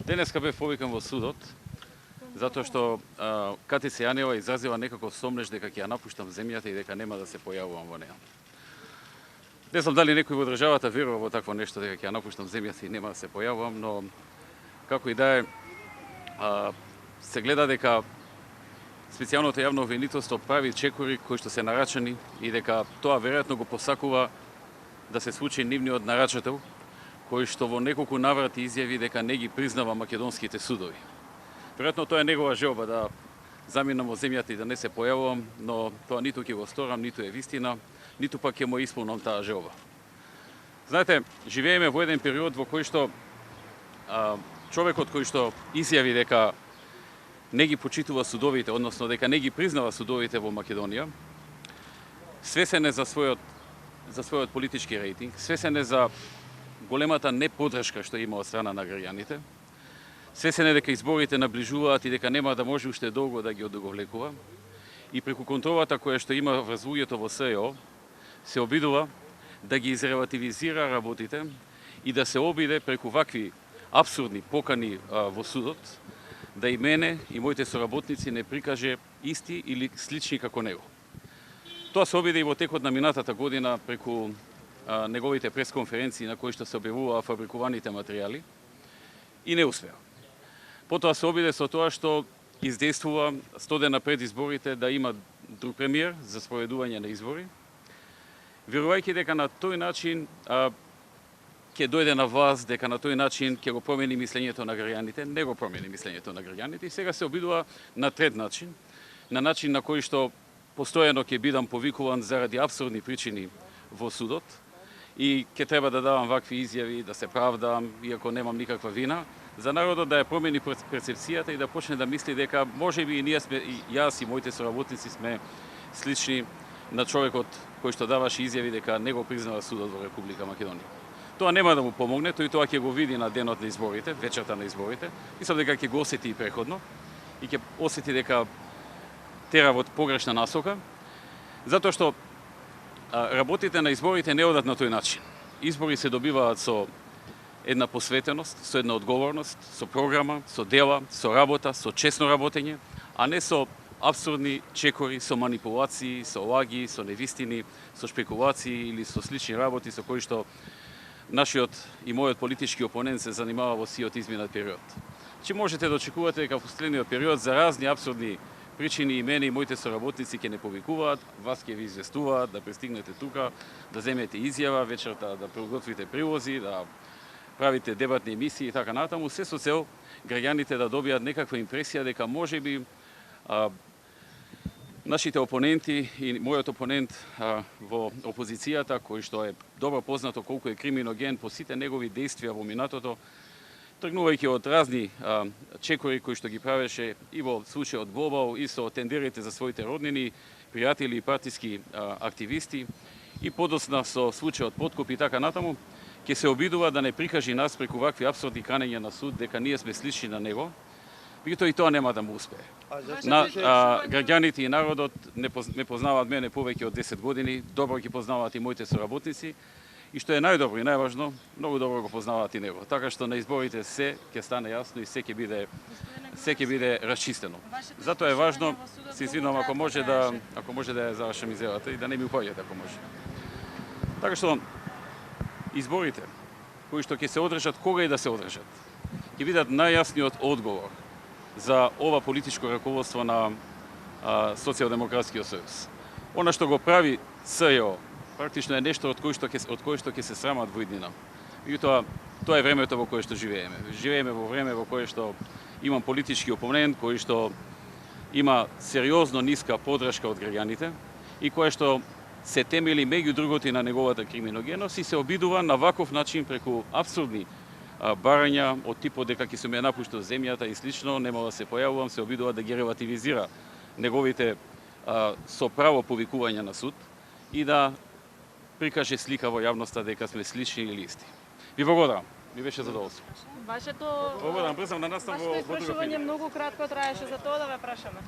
Денеска бев повикан во судот, затоа што КТС Јанева изразила некако сомнеж дека ќе ја напуштам земјата и дека нема да се појавувам во неа. Не знам дали некој во државата верува во такво нешто, дека ќе ја напуштам земјата и нема да се појавувам, но како и да е, се гледа дека специјалното јавно обвинителство прави чекори кои што се нарачани и дека тоа веројатно го посакува да се случи нивниот нарачател, кој што во неколку наврати изјави дека не ги признава македонските судови. Веројатно тоа е негова желба да заминам во земјата и да не се појавувам, но тоа ниту ќе го сторам, ниту е вистина, ниту пак ќе му исполнам таа желба. Знаете, живееме во еден период во кој што човекот кој што изјави дека не ги почитува судовите, односно дека не ги признава судовите во Македонија, свесен е за својот политички рейтинг, свесен е за големата неподршка што има од страна на граѓаните, свесен е дека изборите наближуваат и дека нема да може уште долго да ги одоговлекува, и преку контролата која што има врз луѓето во СЕО, се обидува да ги изрелативизира работите и да се обиде преку вакви апсурдни покани во судот, да и мене и моите соработници не прикаже исти или слични како него. Тоа се обиде и во текот на минатата година преку неговите пресконференции на кои што се објавуваа фабрикуваните материјали и не успеа. Потоа се обиде со тоа што издействува 100 дена пред изборите да има друг премиер за спроведување на избори, верувајќи дека на тој начин ќе дојде на власт, дека на тој начин ќе го промени мислењето на граѓаните, не го промени мислењето на граѓаните и сега се обидува на трет начин, на начин на кој што постојано ќе бидам повикуван заради апсурдни причини во судот и ќе треба да давам вакви изјави, да се правдам, иако немам никаква вина, за народот да ја промени перцепцијата и да почне да мисли дека можеби и ние сме, и јас и моите соработници сме слични на човекот кој што даваше изјави дека не го признава судот во Република Македонија. Тоа нема да му помогне, тој тоа ќе го види на денот на изборите, вечерта на изборите. Мислам дека ќе го осети и преходно и ќе осети дека тера во погрешна насока, затоа што работите на изборите не одат на тој начин. Избори се добиваат со една посветеност, со една одговорност, со програма, со дела, со работа, со честно работење, а не со апсурдни чекори, со манипулации, со лаги, со невистини, со шпекулации или со слични работи со кои што нашиот и мојот политички опонент се занимава во сиот изминат период. Че можете да очекувате дека во следниот период за разни апсурдни причини и мене и моите соработници ќе не повикуваат, вас ќе ви известуваат, да пристигнете тука, да земете изјава, вечерта да приготвите прилози, да правите дебатни емисии и така натаму, се со цел граѓаните да добијат некаква импресија дека можеби нашите опоненти и мојот опонент во опозицијата, кој што е добро познато колку е криминоген по сите негови действија во минатото, тргнувајќи од разни чекори кои што ги правеше и во случајот Глобал и со тендерите за своите роднини, пријатели и партиски активисти и подосна со случајот подкуп и така натаму, ќе се обидува да не прикажи нас преку вакви апсурдни канења на суд дека ние сме слични на него, меѓутоа и тоа нема да му успее. Граѓаните и народот ме познаваат мене повеќе од 10 години, добро ги познаваат и моите соработници, и што е најдобро и најважно, многу добро го познаваат и него. Така што на изборите се ќе стане јасно и се ќе биде расчистено. Затоа е важно, се извинувам ако може да ја завршам изјавата и да не ми упаѓате ако може. Така што изборите кои што ќе се одржат, кога и да се одржат, ќе бидат најјасниот одговор за ова политичко раководство на Социјалдемократскиот сојуз. Она што го прави СЈО практично е нешто од кое што ќе се срамат во иднина. Меѓутоа, тоа е времето во кое што живееме. Живееме во време во кое што имам политички опонент кој што има сериозно ниска подршка од граѓаните и кој што се темели меѓу другото и на неговата криминогеност и се обидува на ваков начин преку апсурдни барања од типот дека ќе се ме напуштил земјата и слично, нема да се појавувам, се обидува да ги релативизира неговите со право повикувања на суд и да прикаже слика во јавноста дека сме слични или исти. Ви благодарам. Ми беше задоволство. Вашето Благодарам, брзам да наставам во прашување многу кратко траеше, за тоа да ве прашаме.